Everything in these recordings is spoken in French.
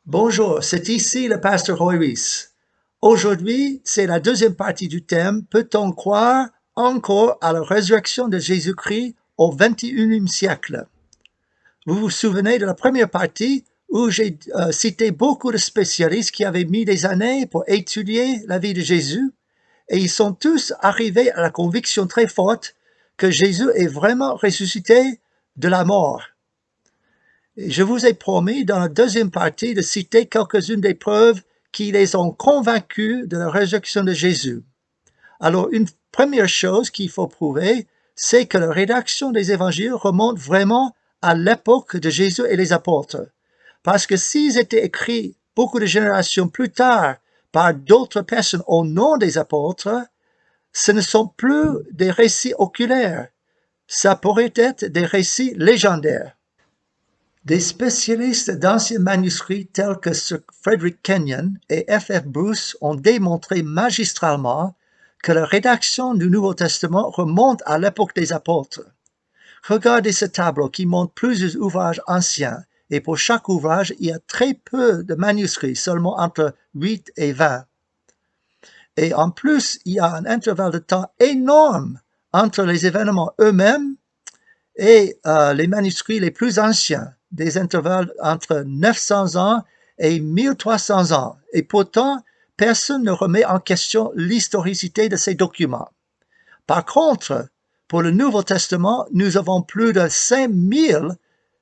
Bonjour, c'est ici le pasteur Hoyris. Aujourd'hui, c'est la deuxième partie du thème « Peut-on croire encore à la résurrection de Jésus-Christ au XXIe siècle ?» Vous vous souvenez de la première partie où j'ai cité beaucoup de spécialistes qui avaient mis des années pour étudier la vie de Jésus et ils sont tous arrivés à la conviction très forte que Jésus est vraiment ressuscité de la mort. Je vous ai promis dans la deuxième partie de citer quelques-unes des preuves qui les ont convaincus de la résurrection de Jésus. Alors, une première chose qu'il faut prouver, c'est que la rédaction des évangiles remonte vraiment à l'époque de Jésus et les apôtres. Parce que s'ils étaient écrits beaucoup de générations plus tard par d'autres personnes au nom des apôtres, ce ne sont plus des récits oculaires. Ça pourrait être des récits légendaires. Des spécialistes d'anciens manuscrits tels que Sir Frederick Kenyon et F.F. Bruce ont démontré magistralement que la rédaction du Nouveau Testament remonte à l'époque des apôtres. Regardez ce tableau qui montre plusieurs ouvrages anciens et pour chaque ouvrage, il y a très peu de manuscrits, seulement entre 8 et 20. Et en plus, il y a un intervalle de temps énorme entre les événements eux-mêmes et les manuscrits les plus anciens, des intervalles entre 900 ans et 1300 ans. Et pourtant, personne ne remet en question l'historicité de ces documents. Par contre, pour le Nouveau Testament, nous avons plus de 5000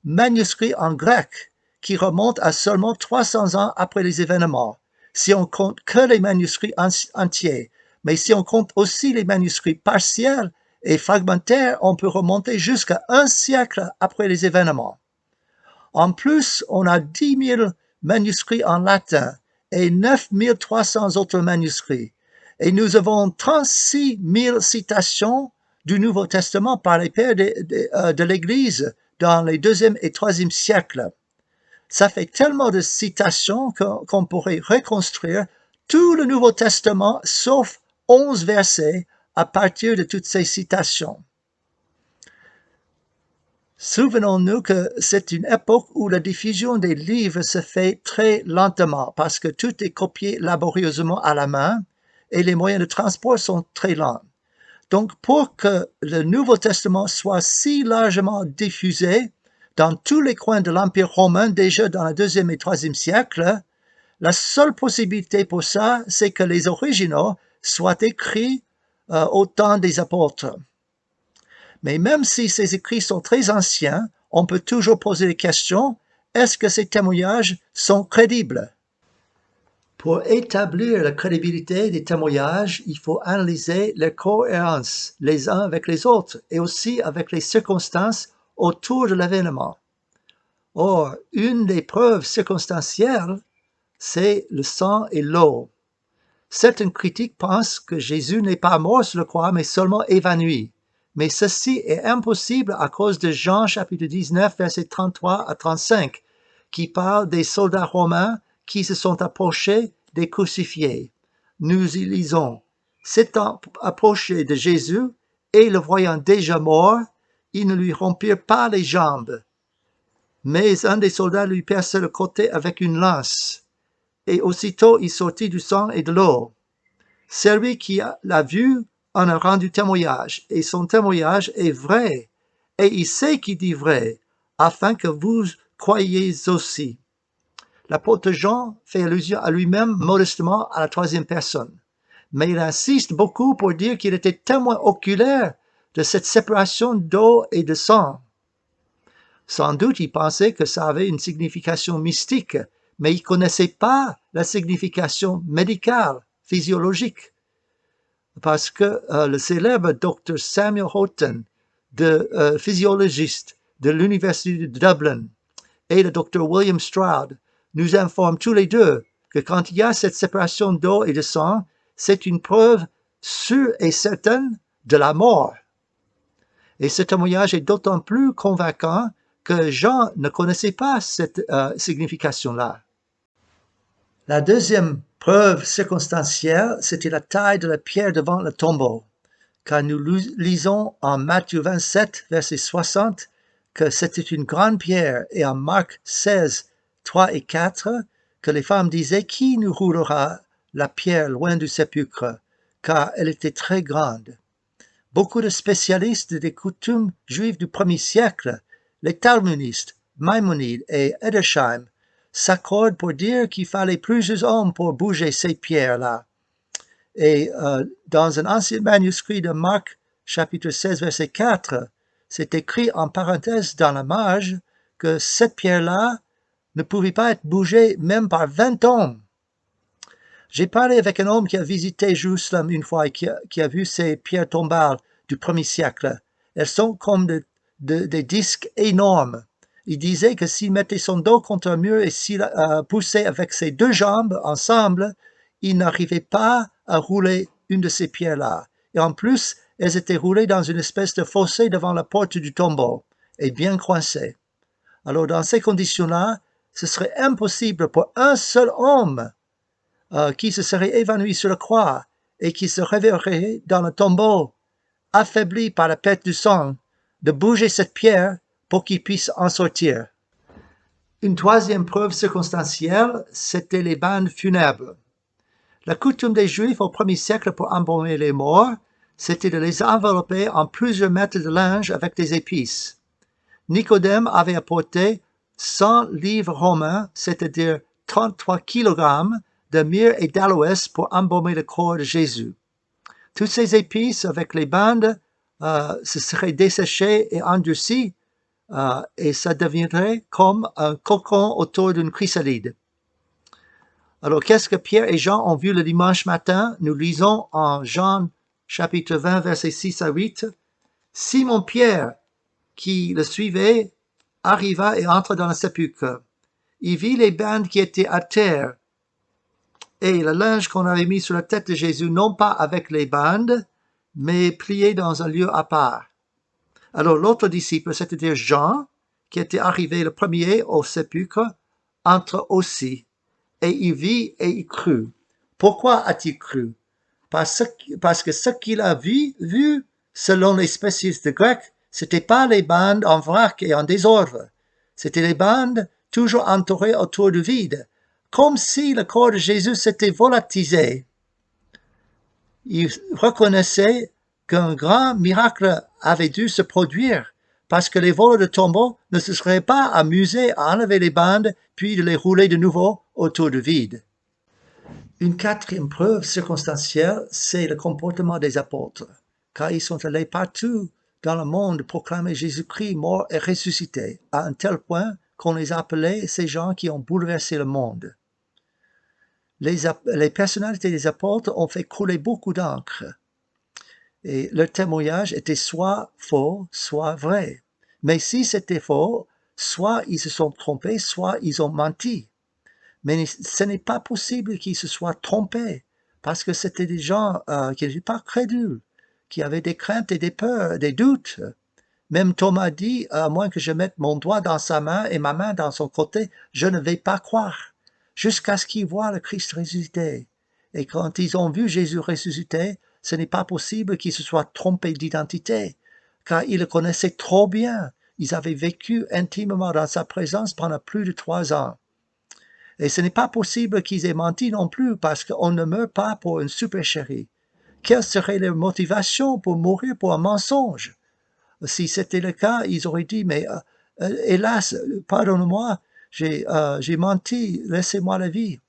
manuscrits en grec qui remontent à seulement 300 ans après les événements, si on compte que les manuscrits entiers. Mais si on compte aussi les manuscrits partiels et fragmentaires, on peut remonter jusqu'à un siècle après les événements. En plus, on a 10 000 manuscrits en latin et 9 300 autres manuscrits. Et nous avons 36 000 citations du Nouveau Testament par les pères de l'Église dans les 2e et 3e siècles. Ça fait tellement de citations qu'on pourrait reconstruire tout le Nouveau Testament sauf 11 versets à partir de toutes ces citations. Souvenons-nous que c'est une époque où la diffusion des livres se fait très lentement parce que tout est copié laborieusement à la main et les moyens de transport sont très lents. Donc, pour que le Nouveau Testament soit si largement diffusé dans tous les coins de l'Empire romain, déjà dans le 2e et 3e siècle, la seule possibilité pour ça, c'est que les originaux soient écrits au temps des apôtres. Mais même si ces écrits sont très anciens, on peut toujours poser la question, est-ce que ces témoignages sont crédibles? Pour établir la crédibilité des témoignages, il faut analyser leur cohérence les uns avec les autres et aussi avec les circonstances autour de l'événement. Or, une des preuves circonstancielles, c'est le sang et l'eau. Certaines critiques pensent que Jésus n'est pas mort sur la croix, mais seulement évanoui. Mais ceci est impossible à cause de Jean chapitre 19, versets 33 à 35, qui parle des soldats romains qui se sont approchés des crucifiés. Nous y lisons, « S'étant approchés de Jésus et le voyant déjà mort, ils ne lui rompirent pas les jambes. Mais un des soldats lui perça le côté avec une lance, et aussitôt il sortit du sang et de l'eau. Celui qui l'a vu en a rendu témoignage, et son témoignage est vrai, et il sait qu'il dit vrai, afin que vous croyiez aussi. » L'apôtre Jean fait allusion à lui-même modestement à la 3e personne, mais il insiste beaucoup pour dire qu'il était témoin oculaire de cette séparation d'eau et de sang. Sans doute il pensait que ça avait une signification mystique, mais il ne connaissait pas la signification médicale, physiologique. Parce que le célèbre Dr. Samuel Houghton, physiologiste de l'Université de Dublin, et le Dr. William Stroud nous informent tous les deux que quand il y a cette séparation d'eau et de sang, c'est une preuve sûre et certaine de la mort. Et ce témoignage est d'autant plus convaincant que Jean ne connaissait pas cette signification-là. La deuxième preuve circonstancielle, c'était la taille de la pierre devant le tombeau, car nous lisons en Matthieu 27, verset 60, que c'était une grande pierre, et en Marc 16, 3 et 4, que les femmes disaient « Qui nous roulera la pierre loin du sépulcre ?» car elle était très grande. Beaucoup de spécialistes des coutumes juives du 1er siècle, les talmudistes, Maïmonide et Edersheim, s'accordent pour dire qu'il fallait plusieurs hommes pour bouger ces pierres-là. Et dans un ancien manuscrit de Marc, chapitre 16, verset 4, c'est écrit en parenthèse dans la marge que cette pierre-là ne pouvait pas être bougée même par 20 hommes. J'ai parlé avec un homme qui a visité Jérusalem une fois et qui a vu ces pierres tombales du 1er siècle. Elles sont comme des disques énormes. Il disait que s'il mettait son dos contre un mur et s'il poussait avec ses deux jambes ensemble, il n'arrivait pas à rouler une de ces pierres-là. Et en plus, elles étaient roulées dans une espèce de fossé devant la porte du tombeau et bien coincées. Alors, dans ces conditions-là, ce serait impossible pour un seul homme qui se serait évanoui sur la croix et qui se réveillerait dans le tombeau, affaibli par la perte du sang, de bouger cette pierre pour qu'il puisse en sortir. Une troisième preuve circonstancielle, c'était les bandes funèbres. La coutume des Juifs au 1er siècle pour embaumer les morts, c'était de les envelopper en plusieurs mètres de linge avec des épices. Nicodème avait apporté 100 livres romains, c'est-à-dire 33 kilogrammes, de myrrhe et d'aloès pour embaumer le corps de Jésus. Toutes ces épices avec les bandes se seraient desséchées et endurcies et ça deviendrait comme un cocon autour d'une chrysalide. Alors, qu'est-ce que Pierre et Jean ont vu le dimanche matin? Nous lisons en Jean chapitre 20, versets 6 à 8. « Simon Pierre, qui le suivait, arriva et entra dans le sépulcre. Il vit les bandes qui étaient à terre et le linge qu'on avait mis sur la tête de Jésus, non pas avec les bandes, mais plié dans un lieu à part. Alors l'autre disciple, c'est-à-dire Jean, qui était arrivé le premier au sépulcre, entra aussi, et il vit et il crut. Pourquoi a-t-il cru? Parce que ce qu'il a vu, selon les spécialistes grecs, c'était pas les bandes en vrac et en désordre. C'était les bandes toujours entourées autour du vide, comme si le corps de Jésus s'était volatilisé. Il reconnaissait qu'un grand miracle avait dû se produire, parce que les voleurs de tombeaux ne se seraient pas amusés à enlever les bandes puis de les rouler de nouveau autour du vide. Une quatrième preuve circonstancielle, c'est le comportement des apôtres, car ils sont allés partout dans le monde proclamer Jésus-Christ mort et ressuscité, à un tel point qu'on les appelait ces gens qui ont bouleversé le monde. Les personnalités des apôtres ont fait couler beaucoup d'encre, et leur témoignage était soit faux, soit vrai. Mais si c'était faux, soit ils se sont trompés, soit ils ont menti. Mais ce n'est pas possible qu'ils se soient trompés, parce que c'était des gens qui n'étaient pas crédules, qui avaient des craintes et des peurs, des doutes. Même Thomas dit, à moins que je mette mon doigt dans sa main et ma main dans son côté, je ne vais pas croire, jusqu'à ce qu'ils voient le Christ ressuscité. Et quand ils ont vu Jésus ressuscité, ce n'est pas possible qu'ils se soient trompés d'identité, car ils le connaissaient trop bien. Ils avaient vécu intimement dans sa présence pendant plus de 3 ans. Et ce n'est pas possible qu'ils aient menti non plus, parce qu'on ne meurt pas pour une supercherie. Quelle serait leur motivation pour mourir pour un mensonge? Si c'était le cas, ils auraient dit, mais hélas, pardonne-moi, j'ai menti, laissez-moi la vie.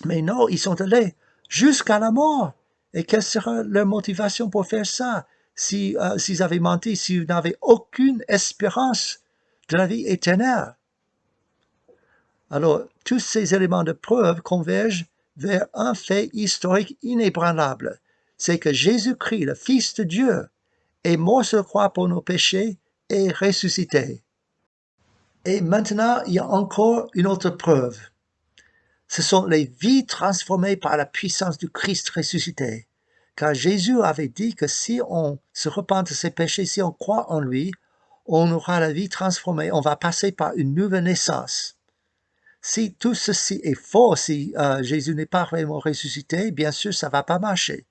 Mais non, ils sont allés jusqu'à la mort. Et quelle sera leur motivation pour faire ça? S'ils avaient menti, s'ils n'avaient aucune espérance de la vie éternelle. Alors, tous ces éléments de preuve convergent vers un fait historique inébranlable. C'est que Jésus-Christ, le Fils de Dieu, est mort sur la croix pour nos péchés et ressuscité. Et maintenant, il y a encore une autre preuve. Ce sont les vies transformées par la puissance du Christ ressuscité. Car Jésus avait dit que si on se repent de ses péchés, si on croit en lui, on aura la vie transformée, on va passer par une nouvelle naissance. Si tout ceci est faux, si Jésus n'est pas vraiment ressuscité, bien sûr, ça ne va pas marcher.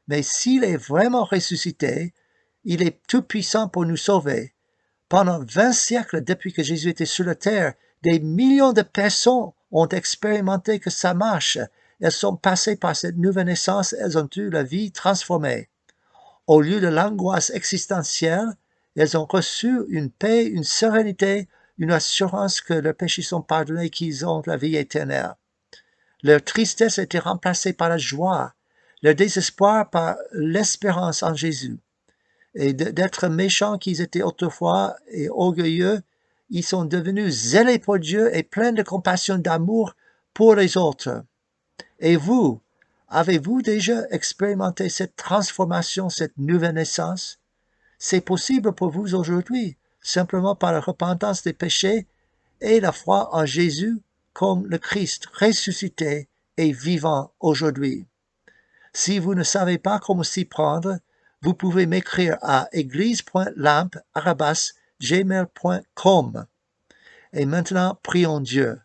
Mais s'il est vraiment ressuscité, il est tout puissant pour nous sauver. Pendant 20 siècles, depuis que Jésus était sur la terre, des millions de personnes ont expérimenté que ça marche. Elles sont passées par cette nouvelle naissance, elles ont eu la vie transformée. Au lieu de l'angoisse existentielle, elles ont reçu une paix, une sérénité, une assurance que leurs péchés sont pardonnés, qu'ils ont la vie éternelle. Leur tristesse a été remplacée par la joie, leur désespoir par l'espérance en Jésus. Et d'être méchants qu'ils étaient autrefois et orgueilleux, ils sont devenus zélés pour Dieu et pleins de compassion, d'amour pour les autres. Et vous, avez-vous déjà expérimenté cette transformation, cette nouvelle naissance? C'est possible pour vous aujourd'hui, simplement par la repentance des péchés et la foi en Jésus comme le Christ ressuscité et vivant aujourd'hui. Si vous ne savez pas comment s'y prendre, vous pouvez m'écrire à église.lampe@gmail.com. Et maintenant, prions Dieu.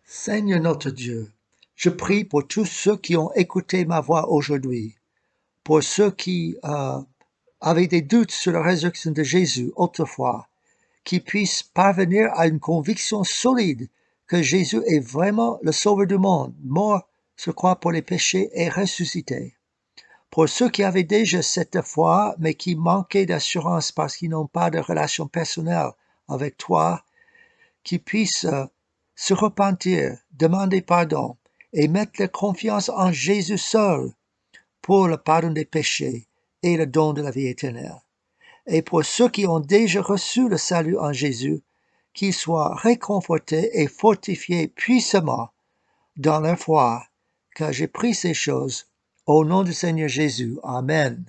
Seigneur notre Dieu, je prie pour tous ceux qui ont écouté ma voix aujourd'hui, pour ceux qui avaient des doutes sur la résurrection de Jésus autrefois, qui puissent parvenir à une conviction solide que Jésus est vraiment le Sauveur du monde, mort sur croix pour les péchés et ressuscité. Pour ceux qui avaient déjà cette foi, mais qui manquaient d'assurance parce qu'ils n'ont pas de relation personnelle avec toi, qui puissent se repentir, demander pardon et mettre leur confiance en Jésus seul pour le pardon des péchés et le don de la vie éternelle. Et pour ceux qui ont déjà reçu le salut en Jésus, qu'ils soient réconfortés et fortifiés puissamment dans leur foi, car j'ai pris ces choses au nom du Seigneur Jésus. Amen.